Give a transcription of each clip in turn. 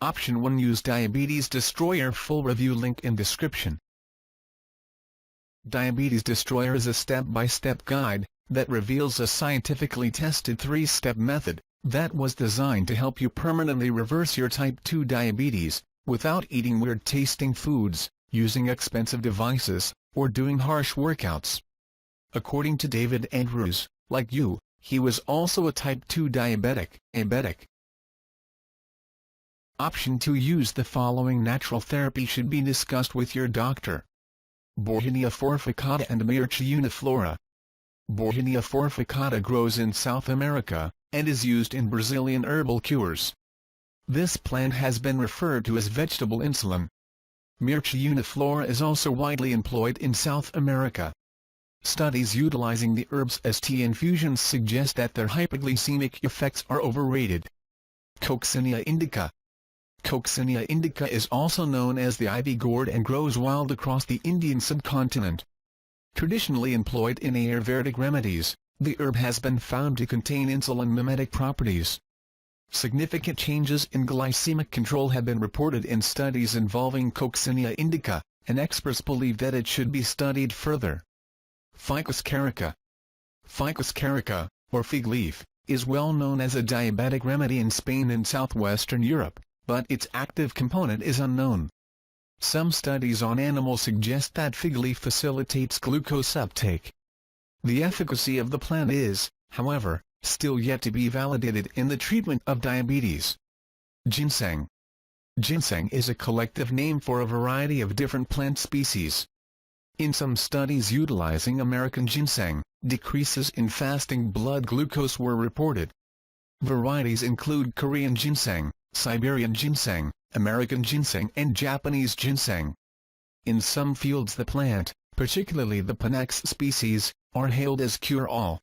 Option 1. Use Diabetes Destroyer. Full review link in description. Diabetes Destroyer is a step-by-step guide that reveals a scientifically tested 3-step method that was designed to help you permanently reverse your type 2 diabetes, without eating weird-tasting foods, using expensive devices, or doing harsh workouts. According to David Andrews, like you, he was also a type 2 diabetic. Option 2. Use the following natural therapy should be discussed with your doctor. Bauhinia forficata and Myrcea uniflora. Bauhinia forficata grows in South America, and is used in Brazilian herbal cures. This plant has been referred to as vegetable insulin. Myrcea uniflora is also widely employed in South America. Studies utilizing the herbs as tea infusions suggest that their hypoglycemic effects are overrated. Coccinea indica. Coccinea indica is also known as the ivy gourd and grows wild across the Indian subcontinent. Traditionally employed in Ayurvedic remedies, the herb has been found to contain insulin mimetic properties. Significant changes in glycemic control have been reported in studies involving Coccinea indica, and experts believe that it should be studied further. Ficus carica. Ficus carica, or fig leaf, is well known as a diabetic remedy in Spain and southwestern Europe, but its active component is unknown. Some studies on animals suggest that fig leaf facilitates glucose uptake. The efficacy of the plant is, however, still yet to be validated in the treatment of diabetes. Ginseng. Ginseng is a collective name for a variety of different plant species. In some studies utilizing American ginseng, decreases in fasting blood glucose were reported. Varieties include Korean ginseng, Siberian ginseng, American ginseng and Japanese ginseng. In some fields the plant, particularly the Panax species, are hailed as cure-all.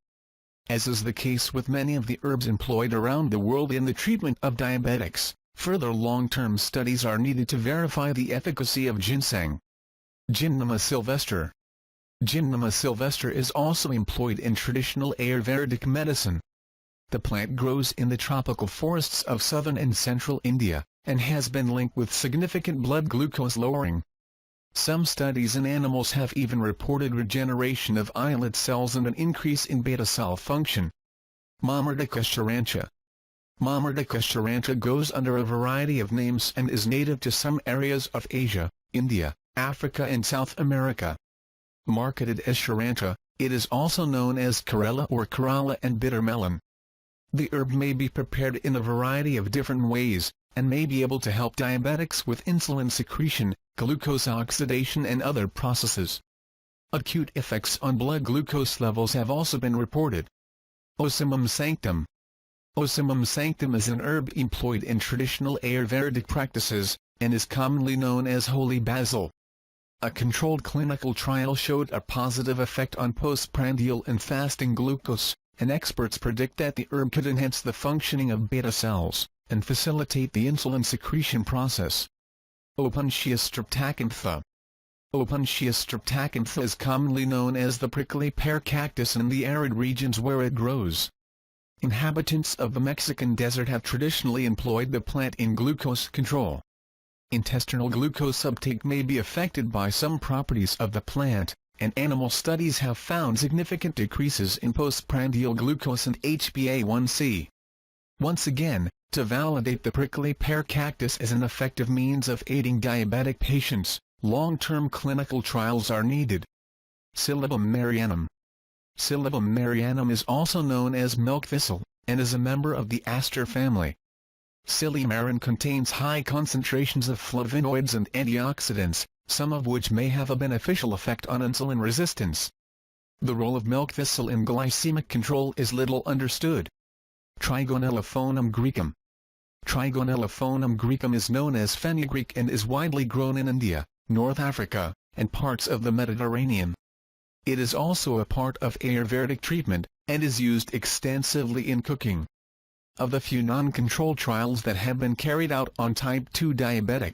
As is the case with many of the herbs employed around the world in the treatment of diabetics, further long-term studies are needed to verify the efficacy of ginseng. Gymnema sylvestre. Gymnema sylvestre is also employed in traditional Ayurvedic medicine. The plant grows in the tropical forests of southern and central India, and has been linked with significant blood glucose lowering. Some studies in animals have even reported regeneration of islet cells and an increase in beta cell function. Mammardika charantia. Mammardika charantia goes under a variety of names and is native to some areas of Asia, India, Africa and South America. Marketed as charantia, it is also known as Karela or Kerala and bitter melon. The herb may be prepared in a variety of different ways, and may be able to help diabetics with insulin secretion, glucose oxidation and other processes. Acute effects on blood glucose levels have also been reported. Ocimum sanctum. Ocimum sanctum is an herb employed in traditional Ayurvedic practices, and is commonly known as holy basil. A controlled clinical trial showed a positive effect on postprandial and fasting glucose, and experts predict that the herb could enhance the functioning of beta cells, and facilitate the insulin secretion process. Opuntia streptacantha. Opuntia streptacantha is commonly known as the prickly pear cactus in the arid regions where it grows. Inhabitants of the Mexican desert have traditionally employed the plant in glucose control. Intestinal glucose uptake may be affected by some properties of the plant, and animal studies have found significant decreases in postprandial glucose and HbA1c. Once again, to validate the prickly pear cactus as an effective means of aiding diabetic patients, long-term clinical trials are needed. Silybum marianum. Silybum marianum is also known as milk thistle, and is a member of the aster family. Silymarin contains high concentrations of flavonoids and antioxidants, some of which may have a beneficial effect on insulin resistance. The role of milk thistle in glycemic control is little understood. Trigonellophonum graecum. Trigonellophonum graecum is known as fenugreek and is widely grown in India, North Africa, and parts of the Mediterranean. It is also a part of Ayurvedic treatment, and is used extensively in cooking. Of the few non-controlled trials that have been carried out on type 2 diabetics,